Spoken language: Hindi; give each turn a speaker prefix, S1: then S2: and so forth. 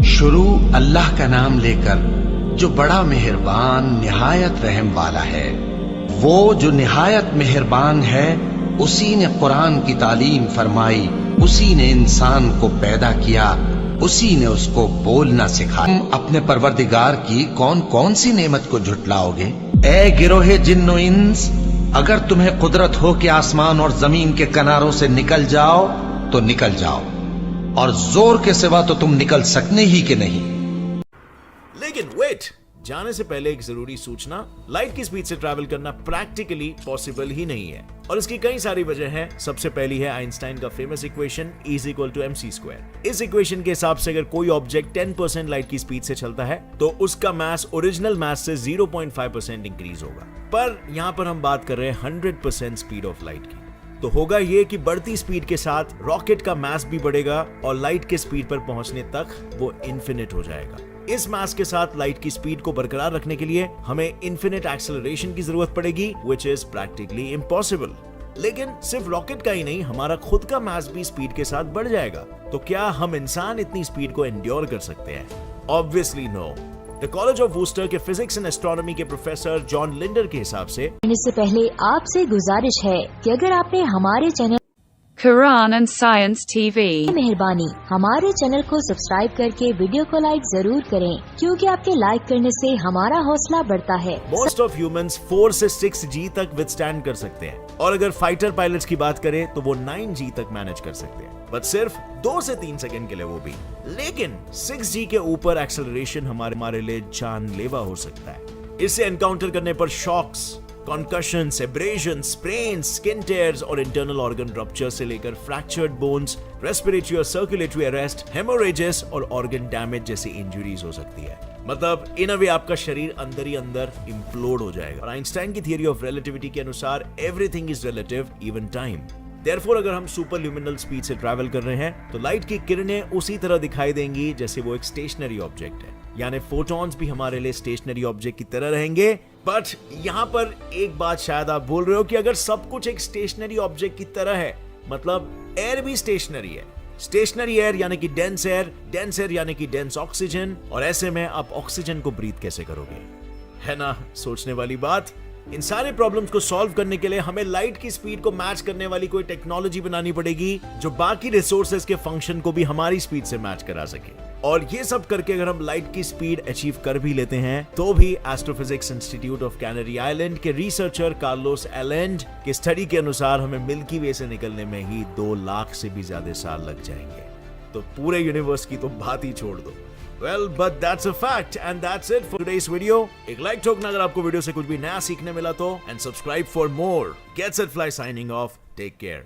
S1: शुरू अल्लाह का नाम लेकर जो बड़ा मेहरबान निहायत रहम वाला है। वो जो निहायत मेहरबान है, उसी ने कुरान की तालीम फरमाई, उसी ने इंसान को पैदा किया, उसी ने उसको बोलना सिखाया। तुम अपने परवरदिगार की कौन कौन सी नेमत को झुटलाओगे? ए गिरोहे जिन्नो इंस, अगर तुम्हें कुदरत हो कि आसमान और जमीन के किनारों से निकल जाओ तो निकल जाओ, और जोर के सिवा तो तुम निकल सकने ही के नहीं।
S2: लेकिन वेट, जाने से पहले एक जरूरी सूचना, लाइट की स्पीड से ट्रैवल करना प्रैक्टिकली पॉसिबल ही नहीं है और इसकी कई सारी वजह है। सबसे पहली है आइंस्टाइन का फेमस इक्वेशन E=mc²। इस इक्वेशन के हिसाब से अगर कोई ऑब्जेक्ट 10% लाइट की स्पीड से चलता है तो उसका मास ओरिजिनल मास से 0.5% इंक्रीज होगा। पर यहाँ पर हम बात कर रहे हैं 100% स्पीड ऑफ लाइट की, तो होगा ये कि बढ़ती स्पीड के साथ रॉकेट का मास भी बढ़ेगा और लाइट के स्पीड पर पहुंचने तक वो इन्फिनिट हो जाएगा। इस मास के साथ लाइट की स्पीड को बरकरार रखने के लिए हमें इन्फिनिट एक्सेलरेशन की जरूरत पड़ेगी, व्हिच इज प्रैक्टिकली इम्पॉसिबल। लेकिन सिर्फ रॉकेट का ही नहीं, हमारा खुद का मास भी स्पीड के साथ बढ़ जाएगा। तो क्या हम इंसान इतनी स्पीड को एंड्योर कर सकते हैं? Obviously no. The college of Wooster के फिजिक्स एंड एस्ट्रोनॉमी के प्रोफेसर जॉन लिंडर के हिसाब से
S3: इससे पहले आपसे गुजारिश है कि अगर आपने हमारे channel
S4: Quran and Science TV
S3: मेहरबानी हमारे चैनल को सब्सक्राइब करके वीडियो को लाइक जरूर करें, क्योंकि आपके लाइक करने से हमारा हौसला बढ़ता है।
S2: मोस्ट ऑफ ह्यूमंस 4 से 6G तक विथस्टैंड कर सकते हैं, और अगर फाइटर पायलट्स की बात करें तो वो 9G तक मैनेज कर सकते हैं, बट सिर्फ 2 से 3 सेकंड के लिए वो भी। लेकिन 6G के ऊपर एक्सेलरेशन हमारे लिए जानलेवा हो सकता है। इसे एनकाउंटर करने पर shocks, concussions, abrasions, sprains, skin tears और इंटरनल ऑर्गन रप्चर से लेकर फ्रैक्चर्ड बोन्स, रेस्पिरेटरी और सर्कुलेटरी अरेस्ट, हेमोरेजेस और ऑर्गन डैमेज जैसी इंजरीज हो सकती है। मतलब इन अ वे आपका शरीर अंदर ही अंदर इम्प्लोड हो जाएगा। और आइंस्टाइन की थियरी ऑफ रिलेटिविटी के अनुसार everything is relative, even time. Therefore अगर हम सुपरल्यूमिनल स्पीड से ट्रैवल कर रहे हैं तो लाइट की किरणें उसी तरह दिखाई देंगी जैसे वो एक स्टेशनरी ऑब्जेक्ट है, यानी फोटॉन्स भी हमारे लिए स्टेशनरी ऑब्जेक्ट की तरह रहेंगे। बट यहाँ पर एक बात शायद आप बोल रहे हो कि अगर सब कुछ एक स्टेशनरी ऑब्जेक्ट की तरह है, मतलब एयर भी स्टेशनरी है। स्टेशनरी एयर यानी कि डेंस एयर यानी कि डेंस ऑक्सीजन, और ऐसे में आप ऑक्सीजन को ब्रीथ कैसे करोगे? है ना सोचने वाली बात। इन सारे प्रॉब्लम्स को सॉल्व करने के लिए हमें लाइट की स्पीड को मैच करने वाली कोई टेक्नोलॉजी बनानी पड़ेगी जो बाकी रिसोर्सेज के फंक्शन को भी हमारी स्पीड से मैच करा सके। और ये सब करके अगर हम लाइट की स्पीड अचीव कर भी लेते हैं तो भी astrophysics institute of canary island के रिसर्चर कार्लोस एलेंड के स्टडी के अनुसार हमें मिल्की वे से निकलने में ही 2 लाख से भी ज्यादा साल लग जाएंगे। तो पूरे यूनिवर्स की तो बात ही छोड़ दो। Well, but that's a fact and that's it for today's video. एक लाइक ठोकना अगर आपको वीडियो से कुछ भी नया सीखने मिला तो, and subscribe for more. Get Set Fly signing off. Take care.